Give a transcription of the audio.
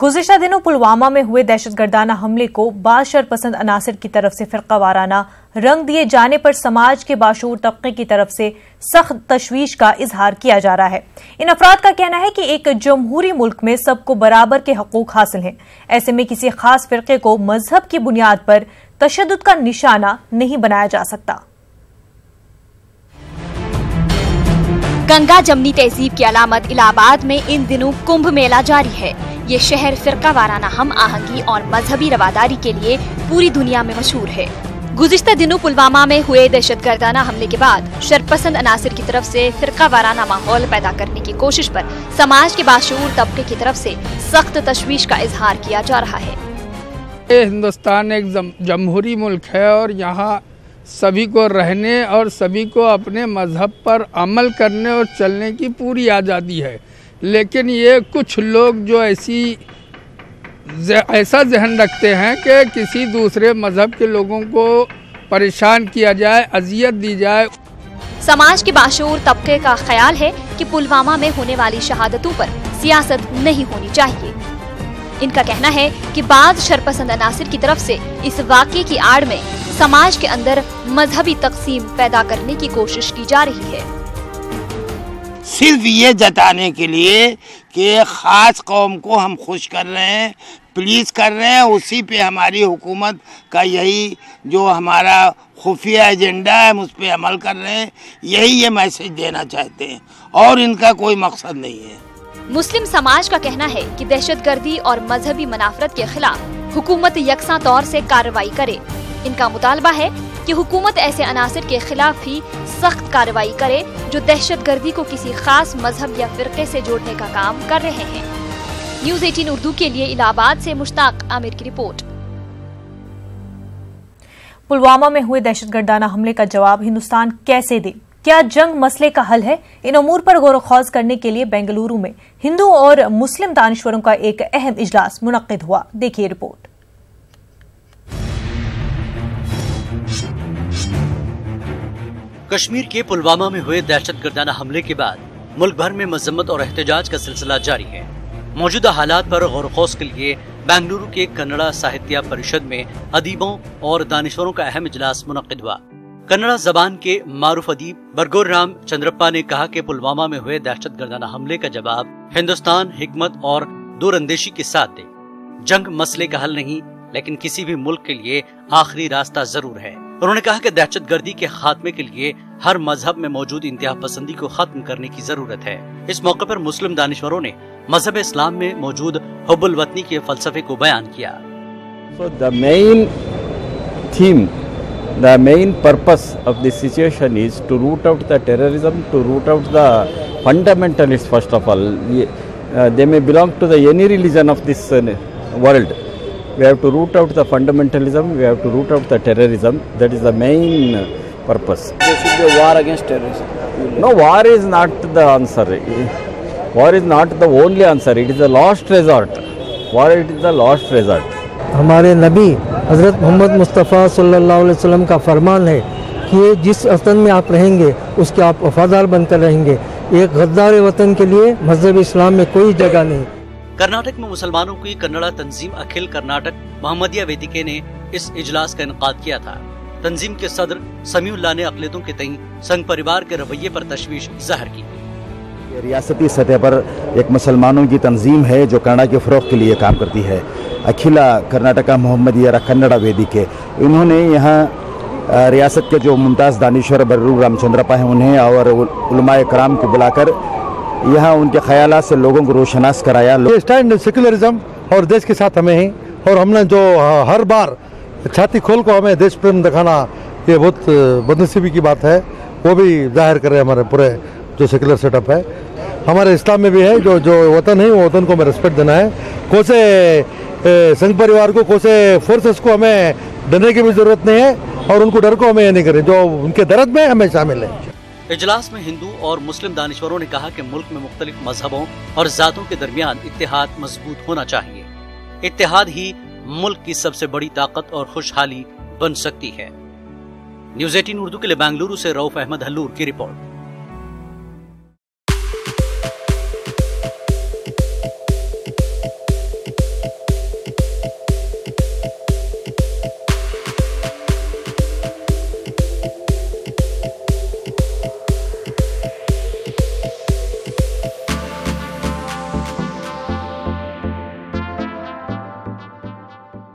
गुज़िश्ता दिनों पुलवामा में हुए दहशतगर्दाना हमले को बाज़ शरपसंद अनासर की तरफ से फ़िरक़ावाराना रंग दिए जाने पर समाज के बाशऊर तबके की तरफ से सख्त तशवीश का इजहार किया जा रहा है। इन अफराद का कहना है कि एक जमहूरी मुल्क में सबको बराबर के हकूक हासिल हैं। ऐसे में किसी खास फ़िरक़े को मजहब की बुनियाद पर तशद्दुद का निशाना नहीं बनाया जा सकता। गंगा जमनी तहजीब की अलामत इलाहाबाद में इन दिनों कुंभ मेला जारी है। ये शहर फिरका वाराना हम आहंगी और मजहबी रवादारी के लिए पूरी दुनिया में मशहूर है। गुज़िश्ता दिनों पुलवामा में हुए दहशतगर्दाना हमले के बाद शरपसंद अनासिर की तरफ से फिरका वाराना माहौल पैदा करने की कोशिश पर समाज के बाशऊर तबके की तरफ से सख्त तशवीश का इजहार किया जा रहा है। हिंदुस्तान एक जमहूरी मुल्क है और यहाँ सभी को रहने और सभी को अपने मजहब पर अमल करने और चलने की पूरी आज़ादी है, लेकिन ये कुछ लोग जो ऐसा ज़हन रखते हैं कि किसी दूसरे मजहब के लोगों को परेशान किया जाए, अजियत दी जाए। समाज के बाशऊर तबके का ख्याल है कि पुलवामा में होने वाली शहादतों पर सियासत नहीं होनी चाहिए। इनका कहना है कि बाज़ शरपसंद अनासिर की तरफ से इस वाक़े की आड़ में समाज के अंदर मजहबी तकसीम पैदा करने की कोशिश की जा रही है, सिर्फ ये जताने के लिए कि खास कौम को हम खुश कर रहे हैं, प्लीज कर रहे हैं। उसी पे हमारी हुकूमत का यही जो हमारा खुफिया एजेंडा है, हम उस पे अमल कर रहे हैं। यही ये मैसेज देना चाहते हैं और इनका कोई मकसद नहीं है। मुस्लिम समाज का कहना है कि दहशतगर्दी और मजहबी मुनाफरत के खिलाफ हुकूमत यकसा तौर से कार्रवाई करे। इनका मुतालबा है कि हुकूमत ऐसे अनासिर के खिलाफ भी सख्त कार्रवाई करे जो दहशतगर्दी को किसी खास मजहब या फिरके से जोड़ने का काम कर रहे हैं। न्यूज़ 18 उर्दू के लिए इलाहाबाद से मुश्ताक आमिर की रिपोर्ट। पुलवामा में हुए दहशतगर्दाना हमले का जवाब हिंदुस्तान कैसे दे? क्या जंग मसले का हल है? इन अमूर पर गौर खौज करने के लिए बेंगलुरु में हिंदू और मुस्लिम दानिश्वरों का एक अहम इजलास मुनक्किद हुआ। देखिए रिपोर्ट। कश्मीर के पुलवामा में हुए दहशतगर्दाना हमले के बाद मुल्क भर में मजम्मत और एहतजाज का सिलसिला जारी है। मौजूदा हालात पर गौर खौज के लिए बेंगलुरु के कन्नड़ा साहित्य परिषद में अदीबों और दानिश्वरों का अहम इजलास मुनक्किद हुआ। कन्नड़ा जबान के मारूफ अदीब बरगोर राम चंद्रप्पा ने कहा कि पुलवामा में हुए दहशतगर्दाना हमले का जवाब हिंदुस्तान हिकमत और दूरअंदेशी के साथ दे। जंग मसले का हल नहीं, लेकिन किसी भी मुल्क के लिए आखिरी रास्ता जरूर है। उन्होंने कहा कि दहशतगर्दी के खात्मे के लिए हर मजहब में मौजूद इंतहा पसंदी को खत्म करने की जरूरत है। इस मौके पर मुस्लिम दानिश्वरों ने मजहब इस्लाम में मौजूद हुब्बुल वतनी के फलसफे को बयान किया। So the main purpose of this situation is to root out the terrorism, to root out the fundamentalists first of all. They may belong to any religion of this world. We have to root out the fundamentalism, we have to root out the terrorism. That is the main purpose. There should be a war against terrorism. No, war is not the answer. War is not the only answer. It is the last resort. War it is the last resort. हमारे नबी हज़रत मोहम्मद मुस्तफ़ा सल्लल्लाहु अलैहि वसल्लम का फरमान है कि जिस वतन में आप रहेंगे उसके आप वफादार बनकर रहेंगे। एक गद्दार वतन के लिए मजहब इस्लाम में कोई जगह नहीं। कर्नाटक में मुसलमानों की कन्नड़ा तंजीम अखिल कर्नाटक मोहम्मदिया वेदिके ने इस इजलास का इनकाद किया था। तंजीम के सदर समीउल्लाह ने अक़लियतों के तई संघ परिवार के रवैये पर तशवीश जाहिर की। रियासती सतह पर एक मुसलमानों की तंजीम है जो कन्नड़ा के फ़रोग़ के लिए काम करती है, अखिला कर्नाटका मोहम्मदिया कन्नड़ा वेदिके। इन्होंने यहाँ रियासत के जो मुमताज़ दानिश्वर बर्रू रामचंद्रप्पा हैं उन्हें और उलमाए कराम को बुलाकर यहाँ उनके ख़यालात से लोगों को रोशनास कराया। स्टैंड सेकुलरिज्म और देश के साथ हमें है और हमने जो हर बार छाती खोल को हमें देश प्रेम दिखाना, ये बहुत बदनसीबी की बात है। वो भी जाहिर कर रहे हैं हमारे पूरे जो सेकुलर सेटअप है। हमारे इस्लाम में भी है जो वतन है वो वतन को हमें रिस्पेक्ट देना है। कोसे संघ परिवार को, कोसे फोर्सेस को हमें डरने की भी जरूरत नहीं है और उनको डर को हमें ये नहीं करें, जो उनके दर्द में हमें शामिल है। इजलास में हिंदू और मुस्लिम दानिश्वरों ने कहा कि मुल्क में मुख्तलिफ मजहबों और जातों के दरमियान इत्तेहाद मजबूत होना चाहिए। इत्तेहाद ही मुल्क की सबसे बड़ी ताकत और खुशहाली बन सकती है। न्यूज़ 18 उर्दू के लिए बेंगलुरु से रऊफ अहमद हल्लूर की रिपोर्ट।